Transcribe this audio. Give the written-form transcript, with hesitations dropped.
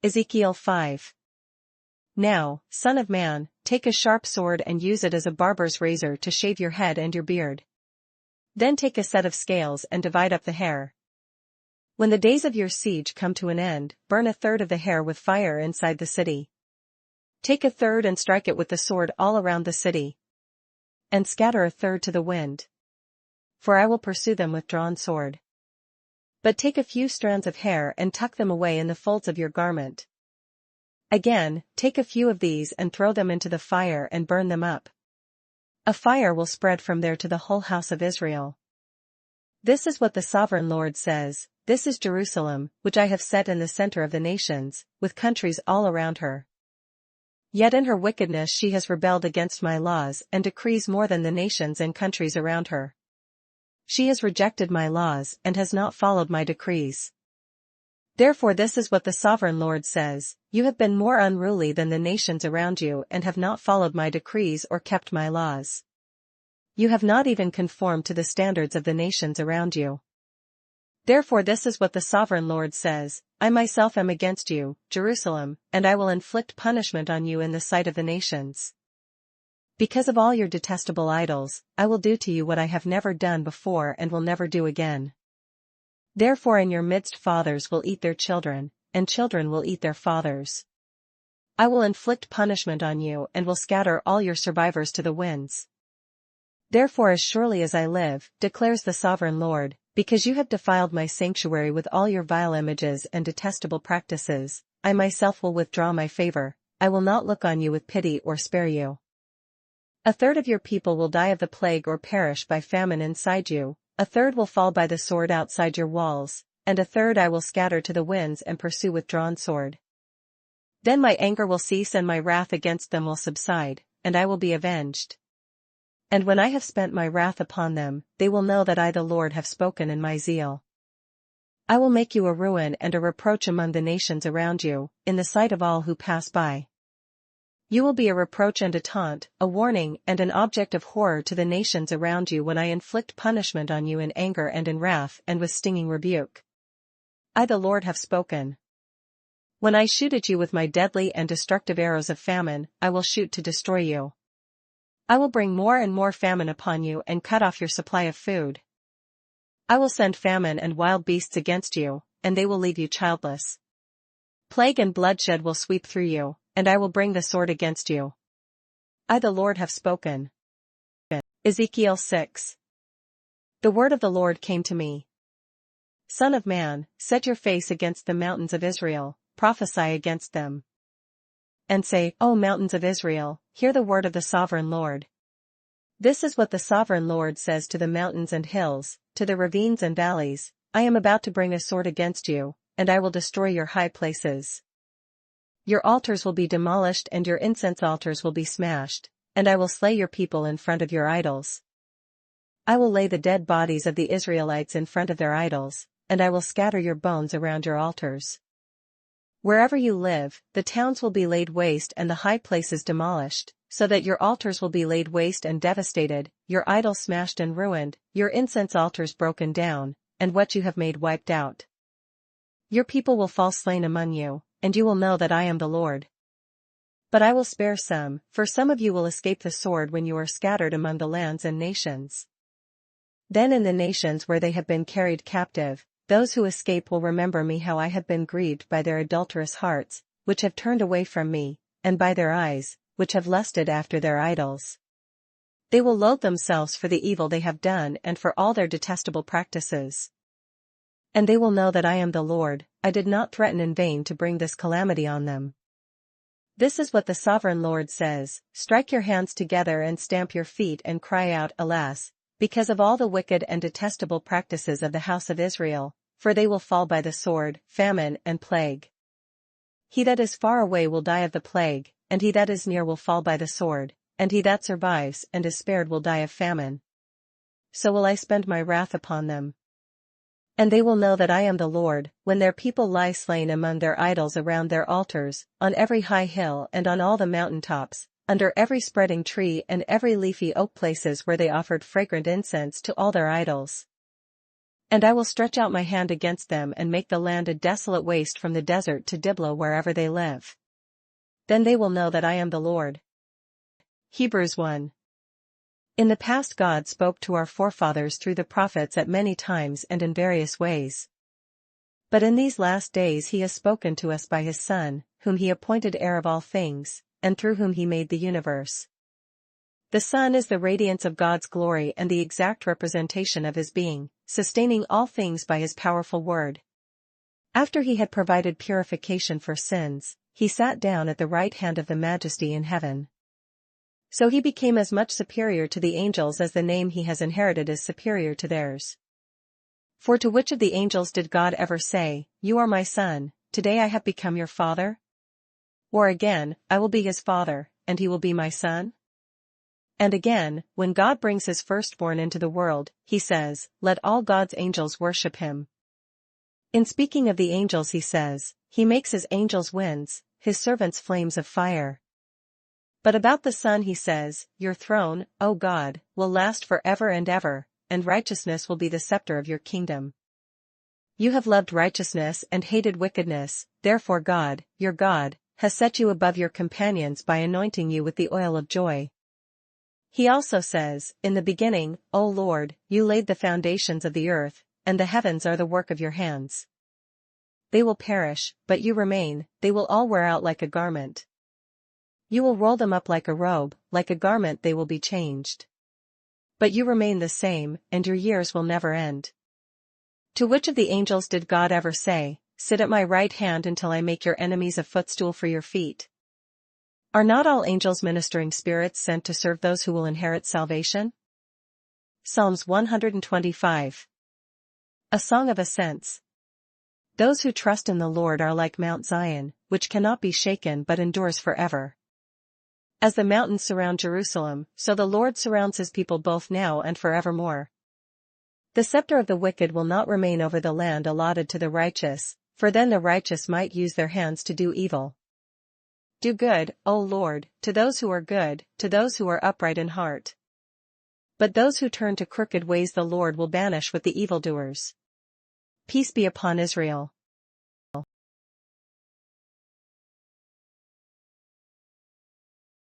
Ezekiel5. Now, son of man, take a sharp sword and use it as a barber's razor to shave your head and your beard. Then take a set of scales and divide up the hair. When the days of your siege come to an end, burn a third of the hair with fire inside the city. Take a third and strike it with the sword all around the city. And scatter a third to the wind. For I will pursue them with drawn sword. But take a few strands of hair and tuck them away in the folds of your garment. Again, take a few of these and throw them into the fire and burn them up. A fire will spread from there to the whole house of Israel. This is what the sovereign Lord says, this is Jerusalem, which I have set in the center of the nations, with countries all around her. Yet in her wickedness she has rebelled against my laws and decrees more than the nations and countries around her. She has rejected my laws and has not followed my decrees. Therefore this is what the sovereign Lord says, you have been more unruly than the nations around you and have not followed my decrees or kept my laws. You have not even conformed to the standards of the nations around you. Therefore this is what the sovereign Lord says, I myself am against you, Jerusalem, and I will inflict punishment on you in the sight of the nations. Because of all your detestable idols, I will do to you what I have never done before and will never do again. Therefore in your midst fathers will eat their children, and children will eat their fathers. I will inflict punishment on you and will scatter all your survivors to the winds. Therefore as surely as I live, declares the sovereign Lord, because you have defiled my sanctuary with all your vile images and detestable practices, I myself will withdraw my favor, I will not look on you with pity or spare you. A third of your people will die of the plague or perish by famine inside you, a third will fall by the sword outside your walls, and a third I will scatter to the winds and pursue with drawn sword. Then my anger will cease and my wrath against them will subside, and I will be avenged. And when I have spent my wrath upon them, they will know that I the Lord have spoken in my zeal. I will make you a ruin and a reproach among the nations around you, in the sight of all who pass by. You will be a reproach and a taunt, a warning and an object of horror to the nations around you when I inflict punishment on you in anger and in wrath and with stinging rebuke. I the Lord have spoken. When I shoot at you with my deadly and destructive arrows of famine, I will shoot to destroy you. I will bring more and more famine upon you and cut off your supply of food. I will send famine and wild beasts against you, and they will leave you childless. Plague and bloodshed will sweep through you, and I will bring the sword against you. I the Lord have spoken. Ezekiel6. The word of the Lord came to me. Son of man, set your face against the mountains of Israel, prophesy against them. And say, O mountains of Israel, hear the word of the sovereign Lord. This is what the sovereign Lord says to the mountains and hills, to the ravines and valleys, I am about to bring a sword against you, and I will destroy your high places. Your altars will be demolished and your incense altars will be smashed, and I will slay your people in front of your idols. I will lay the dead bodies of the Israelites in front of their idols, and I will scatter your bones around your altars. Wherever you live, the towns will be laid waste and the high places demolished, so that your altars will be laid waste and devastated, your idols smashed and ruined, your incense altars broken down, and what you have made wiped out. Your people will fall slain among you, and you will know that I am the Lord. But I will spare some, for some of you will escape the sword when you are scattered among the lands and nations. Then in the nations where they have been carried captive, those who escape will remember me how I have been grieved by their adulterous hearts, which have turned away from me, and by their eyes, which have lusted after their idols. They will loathe themselves for the evil they have done and for all their detestable practices. And they will know that I am the Lord, I did not threaten in vain to bring this calamity on them. This is what the sovereign Lord says, strike your hands together and stamp your feet and cry out, alas, because of all the wicked and detestable practices of the house of Israel, for they will fall by the sword, famine and plague. He that is far away will die of the plague, and he that is near will fall by the sword, and he that survives and is spared will die of famine. So will I spend my wrath upon them. And they will know that I am the Lord, when their people lie slain among their idols around their altars, on every high hill and on all the mountain tops, under every spreading tree and every leafy oak places where they offered fragrant incense to all their idols. And I will stretch out my hand against them and make the land a desolate waste from the desert to Diblah wherever they live. Then they will know that I am the Lord. Hebrews1. In the past God spoke to our forefathers through the prophets at many times and in various ways. But in these last days he has spoken to us by his Son, whom he appointed heir of all things, and through whom he made the universe. The Son is the radiance of God's glory and the exact representation of his being, sustaining all things by his powerful word. After he had provided purification for sins, he sat down at the right hand of the Majesty in heaven. So he became as much superior to the angels as the name he has inherited is superior to theirs. For to which of the angels did God ever say, "You are my Son, today I have become your Father"? Or again, "I will be his Father, and he will be my Son"? And again, when God brings his firstborn into the world, he says, "Let all God's angels worship him." In speaking of the angels he says, "He makes his angels winds, his servants flames of fire." But about the Son he says, "Your throne, O God, will last forever and ever, and righteousness will be the scepter of your kingdom. You have loved righteousness and hated wickedness, therefore God, your God, has set you above your companions by anointing you with the oil of joy." He also says, "In the beginning, O Lord, you laid the foundations of the earth, and the heavens are the work of your hands. They will perish, but you remain, they will all wear out like a garment. You will roll them up like a robe, like a garment they will be changed. But you remain the same, and your years will never end." To which of the angels did God ever say, "Sit at my right hand until I make your enemies a footstool for your feet"? Are not all angels ministering spirits sent to serve those who will inherit salvation? Psalms 125. A Song of Ascents. Those who trust in the Lord are like Mount Zion, which cannot be shaken but endures forever. As the mountains surround Jerusalem, so the Lord surrounds his people both now and forevermore. The scepter of the wicked will not remain over the land allotted to the righteous, for then the righteous might use their hands to do evil. Do good, O Lord, to those who are good, to those who are upright in heart. But those who turn to crooked ways the Lord will banish with the evildoers. Peace be upon Israel.